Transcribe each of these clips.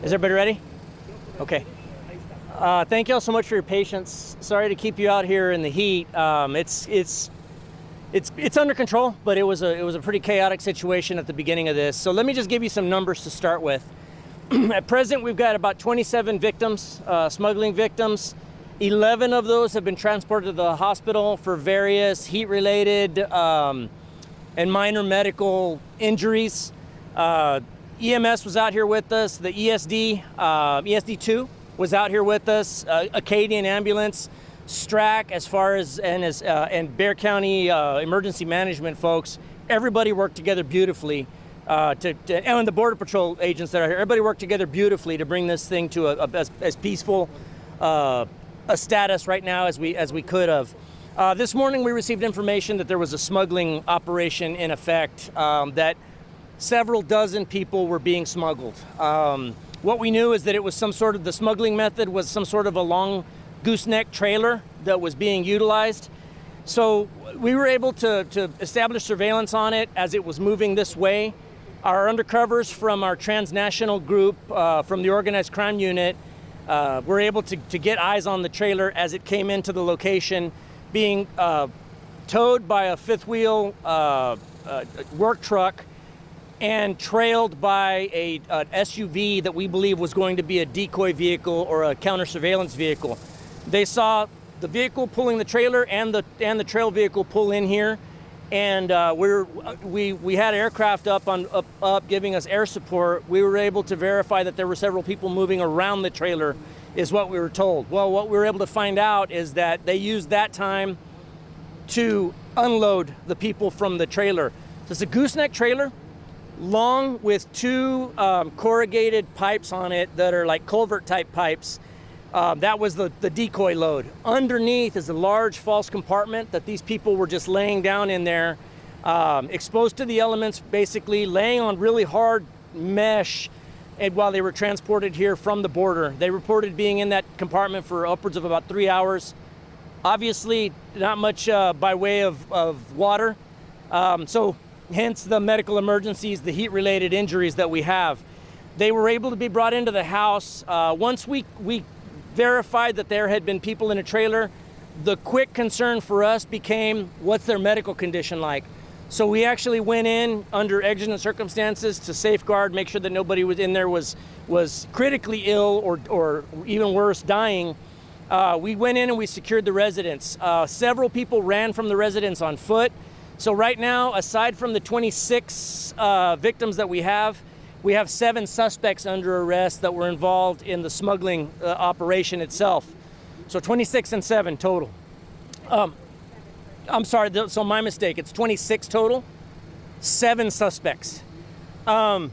Is everybody ready? Okay. Thank you all so much for your patience. Sorry to keep you out here in the heat. It's under control, but it was a pretty chaotic situation at the beginning of this. So let me just give you some numbers to start with. At present, we've got about 27 victims, smuggling victims. 11 of those have been transported to the hospital for various heat-related and minor medical injuries. EMS was out here with us. The ESD2 was out here with us. Acadian Ambulance, STRAC, and Bexar County emergency management folks. Everybody worked together beautifully. And the Border Patrol agents that are here, everybody worked together beautifully to bring this thing to as peaceful a status right now as we could have. This morning we received information that there was a smuggling operation in effect, that several dozen people were being smuggled. What we knew is that it was the smuggling method was some sort of a long gooseneck trailer that was being utilized. So we were able to establish surveillance on it as it was moving this way. Our undercovers from our transnational group, from the organized crime unit, were able to get eyes on the trailer as it came into the location, being towed by a fifth wheel work truck and trailed by an SUV that we believe was going to be a decoy vehicle or a counter surveillance vehicle. They saw the vehicle pulling the trailer and the trail vehicle pull in here, and we had aircraft up giving us air support. We were able to verify that there were several people moving around the trailer, is what we were told. Well, what we were able to find out is that they used that time to unload the people from the trailer. So it's a gooseneck trailer, long with two corrugated pipes on it that are like culvert type pipes. That was the decoy load. Underneath is a large false compartment that these people were just laying down in there, exposed to the elements, basically laying on really hard mesh, and while they were transported here from the border. They reported being in that compartment for upwards of about 3 hours. Obviously not much by way of water, so hence the medical emergencies, the heat-related injuries that we have. They were able to be brought into the house. Once we verified that there had been people in a trailer, the quick concern for us became, what's their medical condition like? So we actually went in under exigent circumstances to safeguard, make sure that nobody was in there was critically ill or even worse, dying. We went in and we secured the residence. Several people ran from the residence on foot. So right now, aside from the 26 victims that we have 7 suspects under arrest that were involved in the smuggling operation itself. So 26 and 7 total. I'm sorry, so my mistake. It's 26 total, 7 suspects. So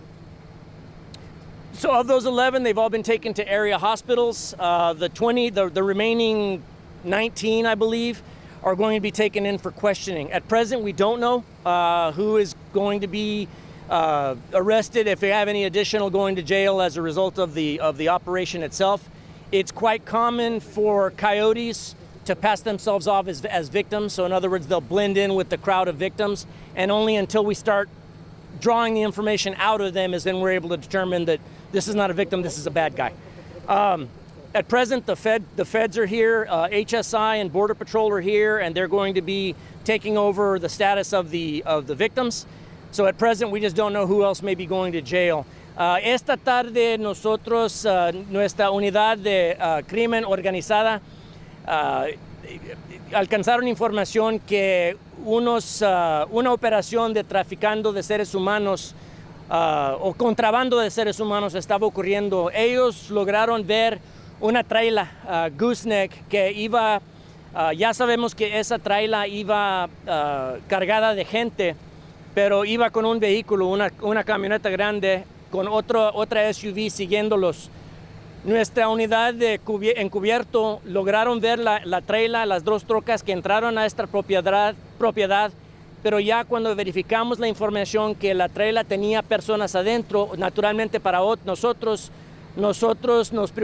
of those 11, they've all been taken to area hospitals. The remaining 19, I believe, are going to be taken in for questioning. At present, we don't know who is going to be arrested, if they have any additional going to jail as a result of the operation itself. It's quite common for coyotes to pass themselves off as victims. So in other words, they'll blend in with the crowd of victims, and only until we start drawing the information out of them is then we're able to determine that this is not a victim, this is a bad guy. At present, the feds are here, HSI and Border Patrol are here, and they're going to be taking over the status of the victims. So at present, we just don't know who else may be going to jail. Esta tarde nosotros, nuestra unidad de crimen organizada, alcanzaron información que una operación de traficando de seres humanos o contrabando de seres humanos estaba ocurriendo. Ellos lograron ver una traila gooseneck que iba, ya sabemos que esa traila iba cargada de gente, pero iba con un vehículo, una camioneta grande con otra SUV siguiéndolos. Nuestra unidad de encubierto lograron ver la traila, las 2 trocas que entraron a esta propiedad, pero ya cuando verificamos la información que la traila tenía personas adentro, naturalmente para nosotros nos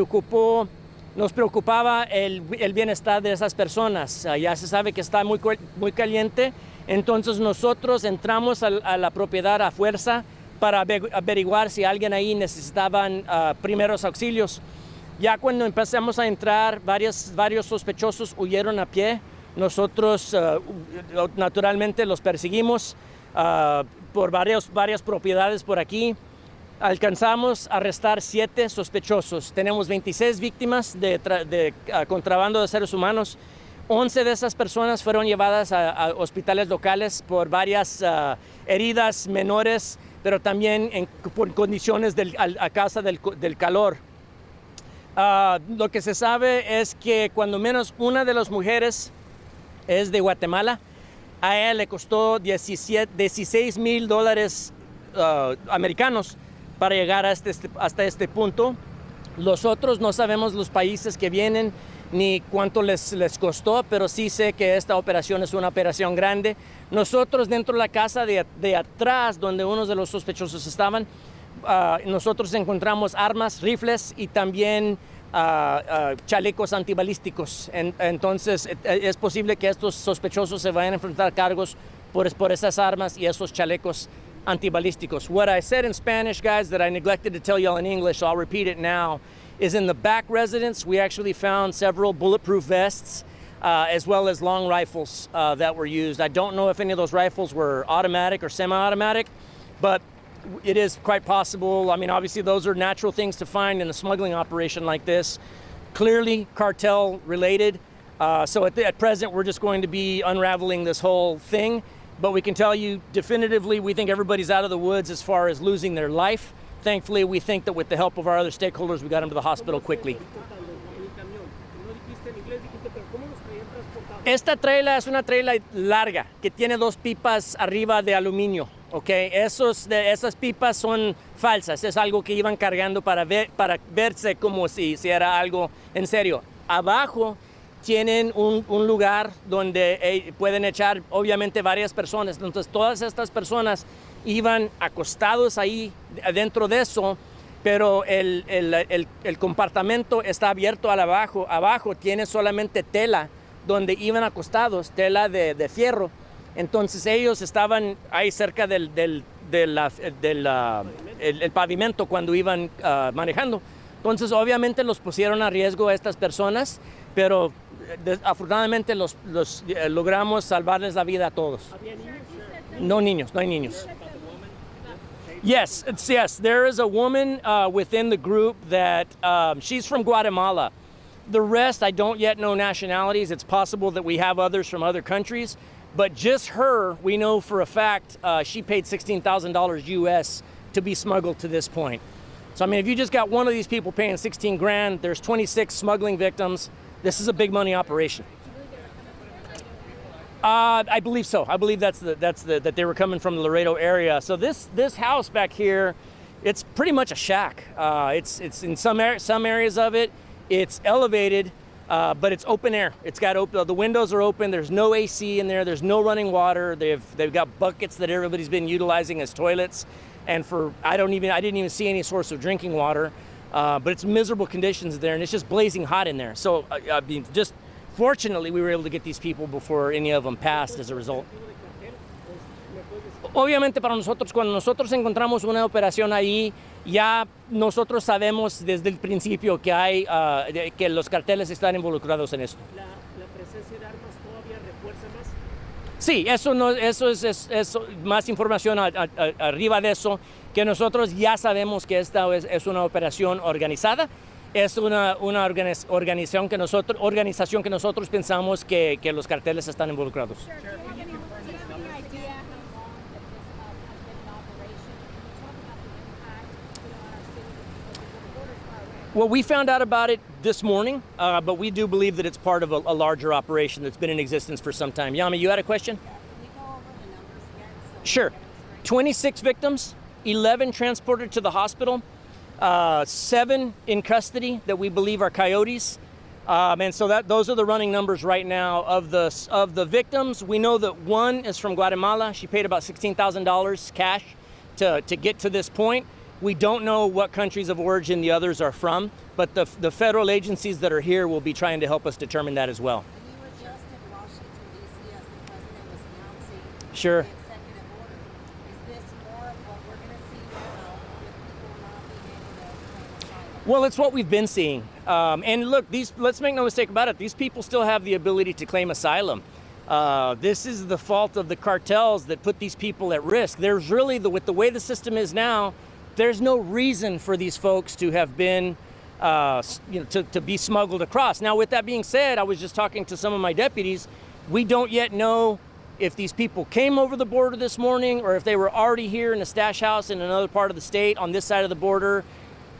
preocupaba el bienestar de esas personas. Ya se sabe que está muy caliente, entonces nosotros entramos a la propiedad a fuerza para averiguar si alguien ahí necesitaban primeros auxilios. Ya cuando empezamos a entrar, varios sospechosos huyeron a pie. Nosotros naturalmente los perseguimos por varias propiedades por aquí. Alcanzamos a arrestar 7 sospechosos. Tenemos 26 víctimas de contrabando de seres humanos. 11 de esas personas fueron llevadas a hospitales locales por varias heridas menores, pero también por condiciones a causa del calor. Lo que se sabe es que cuando menos una de las mujeres es de Guatemala. A ella le costó $16,000 americanos para llegar hasta este punto. Los otros no sabemos los países que vienen ni cuánto les costó, pero sí sé que esta operación es una operación grande. Nosotros dentro de la casa de atrás, donde unos de los sospechosos estaban, nosotros encontramos armas, rifles y también chalecos antibalísticos. Entonces es posible que estos sospechosos se vayan a enfrentar cargos por esas armas y esos chalecos antibalísticos. What I said in Spanish, guys, that I neglected to tell y'all in English, so I'll repeat it now, is in the back residence, we actually found several bulletproof vests, as well as long rifles that were used. I don't know if any of those rifles were automatic or semi-automatic, but it is quite possible. I mean, obviously those are natural things to find in a smuggling operation like this. Clearly cartel related. So at present, we're just going to be unraveling this whole thing. But we can tell you definitively, we think everybody's out of the woods as far as losing their life. Thankfully, we think that with the help of our other stakeholders, we got them to the hospital quickly. Esta traila es una traila larga que tiene 2 pipas arriba de aluminio. Okay, esas pipas son falsas, es algo que iban cargando para verse como si era algo en serio. Abajo tienen un lugar donde pueden echar obviamente varias personas. Entonces todas estas personas iban acostados ahí dentro de eso, pero el compartimento está abierto abajo. Abajo tiene solamente tela donde iban acostados, tela de fierro. Entonces ellos estaban ahí cerca del pavimento cuando iban manejando. Entonces obviamente los pusieron a riesgo a estas personas, pero afortunadamente logramos salvarles la vida a todos. No hay niños. Yes, there is a woman within the group that she's from Guatemala. The rest, I don't yet know nationalities. It's possible that we have others from other countries. But just her, we know for a fact, she paid $16,000 US to be smuggled to this point. So, I mean, if you just got one of these people paying 16 grand, there's 26 smuggling victims. This is a big money operation. I believe so. I believe that they were coming from the Laredo area. So this house back here, it's pretty much a shack. It's in some areas of it, it's elevated. But it's open air. It's got the windows are open. There's no AC in there. There's no running water. They've got buckets that everybody's been utilizing as toilets. And I didn't even see any source of drinking water. But it's miserable conditions there, and it's just blazing hot in there. So I mean, just fortunately, we were able to get these people before any of them passed as a result. Obviamente para nosotros, cuando nosotros encontramos una operación ahí, ya nosotros sabemos desde el principio que los carteles están involucrados en esto. ¿La presencia de armas todavía refuerza más? Sí, eso es más información arriba de eso, que nosotros ya sabemos que esta es una operación organizada. Es una organización que nosotros pensamos que los carteles están involucrados. Well, we found out about it this morning, but we do believe that it's part of a larger operation that's been in existence for some time. Yami, you had a question? Yeah, can you go over the numbers again? Sure. 26 victims, 11 transported to the hospital, 7 in custody that we believe are coyotes. And so those are the running numbers right now. Of the victims, we know that one is from Guatemala. She paid about $16,000 cash to get to this point. We don't know what countries of origin the others are from, but the federal agencies that are here will be trying to help us determine that as well. And you were just in Washington, D.C. as the president was announcing Sure. the executive order. Is this more of what we're going to see Well, it's what we've been seeing. And look, let's make no mistake about it. These people still have the ability to claim asylum. This is the fault of the cartels that put these people at risk. There's really, with the way the system is now, there's no reason for these folks to have been, to be smuggled across. Now, with that being said, I was just talking to some of my deputies. We don't yet know if these people came over the border this morning or if they were already here in a stash house in another part of the state on this side of the border.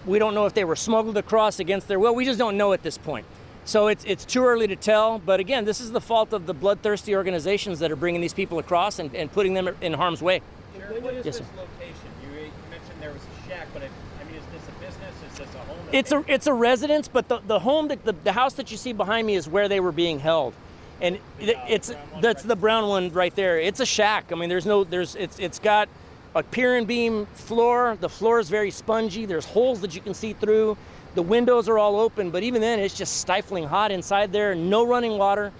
We don't know if they were smuggled across against their will. We just don't know at this point. So it's too early to tell. But again, this is the fault of the bloodthirsty organizations that are bringing these people across and putting them in harm's way. Sheriff, what is Yes, this sir. location? You mentioned there was a shack, but I mean, is this a business? Is this a home? It's a residence, but the home, the house that you see behind me is where they were being held. And that's the brown one right there. It's a shack. I mean, it's got a pier and beam floor. The floor is very spongy. There's holes that you can see through. The windows are all open, but even then it's just stifling hot inside there. No running water.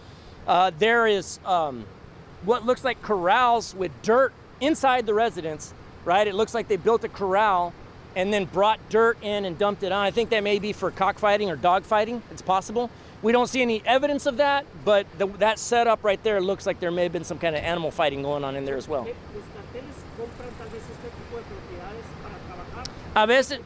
There is what looks like corrals with dirt inside the residence, right? It looks like they built a corral and then brought dirt in and dumped it on. I think that may be for cockfighting or dog fighting. It's possible. We don't see any evidence of that, but that setup right there looks like there may have been some kind of animal fighting going on in there as well. A veces,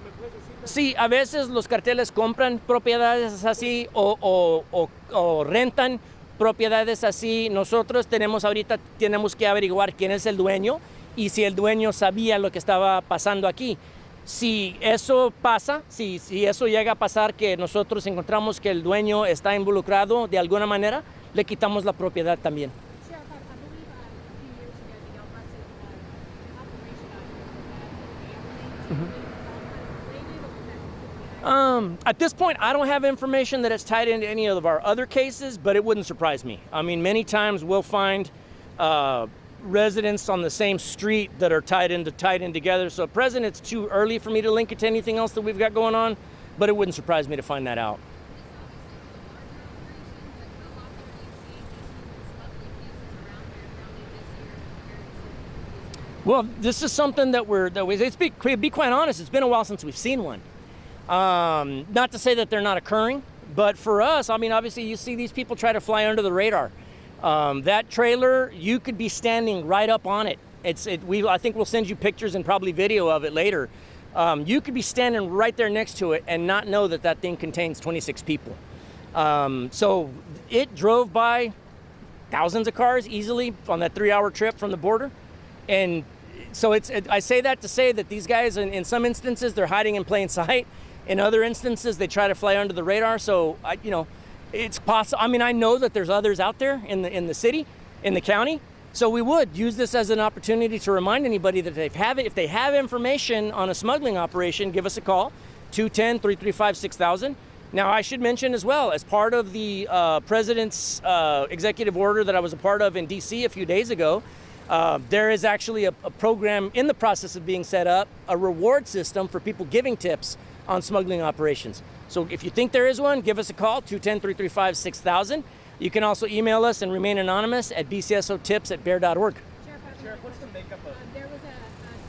sí, a veces los carteles compran propiedades así o rentan propiedades así. Nosotros tenemos que averiguar quién es el dueño y si el dueño sabía lo que estaba pasando aquí. Si eso pasa, si eso llega a pasar, que nosotros encontramos que el dueño está involucrado de alguna manera, le quitamos la propiedad también. Sheriff, I believe a few years ago, the y'all busted an operation on related. At this point, I don't have information that it's tied into any of our other cases, but it wouldn't surprise me. I mean, many times we'll find residents on the same street that are tied in together. So at present, it's too early for me to link it to anything else that we've got going on, but it wouldn't surprise me to find that out. Well, this is something to be quite honest, it's been a while since we've seen one. Not to say that they're not occurring, but for us, I mean, obviously you see these people try to fly under the radar. That trailer, you could be standing right up on it. I think we'll send you pictures and probably video of it later. You could be standing right there next to it and not know that that thing contains 26 people. So it drove by thousands of cars easily on that 3-hour trip from the border. And so I say that to say that these guys, in some instances, they're hiding in plain sight. In other instances, they try to fly under the radar. So, it's possible. I mean, I know that there's others out there in the city, in the county. So we would use this as an opportunity to remind anybody that if they have information on a smuggling operation, give us a call, 210-335-6000. Now, I should mention as well, as part of the president's executive order that I was a part of in D.C. a few days ago, there is actually a program in the process of being set up, a reward system for people giving tips on smuggling operations. So if you think there is one, give us a call, 210-335-6000. You can also email us and remain anonymous at bcsotips@bear.org. Sheriff, what's the makeup of? There was a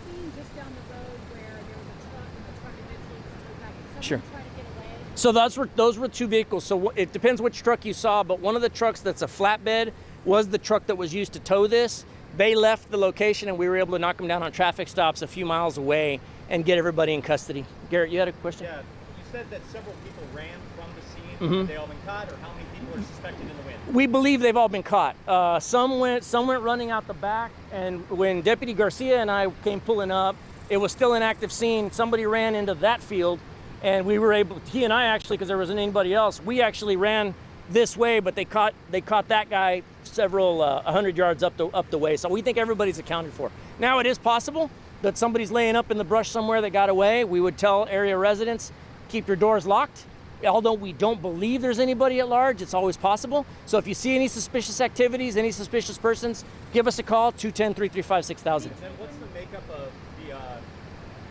scene just down the road where there was a truck and the truck eventually was towed back. Did Sure. someone try to get away? So those were two vehicles. So it depends which truck you saw, but one of the trucks that's a flatbed was the truck that was used to tow this. They left the location and we were able to knock them down on traffic stops a few miles away and get everybody in custody. Garrett, you had a question? Yeah, you said that several people ran from the scene. Mm-hmm. Have they all been caught, or how many people are suspected in the wind? We believe they've all been caught. Some went running out the back, and when Deputy Garcia and I came pulling up, it was still an active scene. Somebody ran into that field, and we were able, he and I actually, because there wasn't anybody else, we actually ran this way, but they caught that guy several 100 yards up the way. So we think everybody's accounted for. Now it is possible that somebody's laying up in the brush somewhere that got away. We would tell area residents, keep your doors locked. Although we don't believe there's anybody at large, it's always possible. So if you see any suspicious activities, any suspicious persons, give us a call, 210-335-6000. And what's the makeup of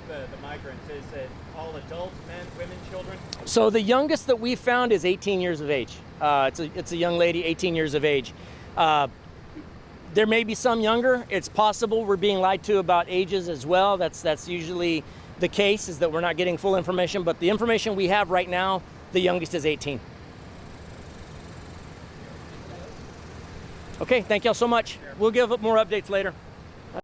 the migrants? Is it all adults, men, women, children? So the youngest that we found is 18 years of age. It's a young lady, 18 years of age. There may be some younger. It's possible we're being lied to about ages as well. That's usually the case is that we're not getting full information, but the information we have right now, the youngest is 18. Okay, thank y'all so much. We'll give more updates later.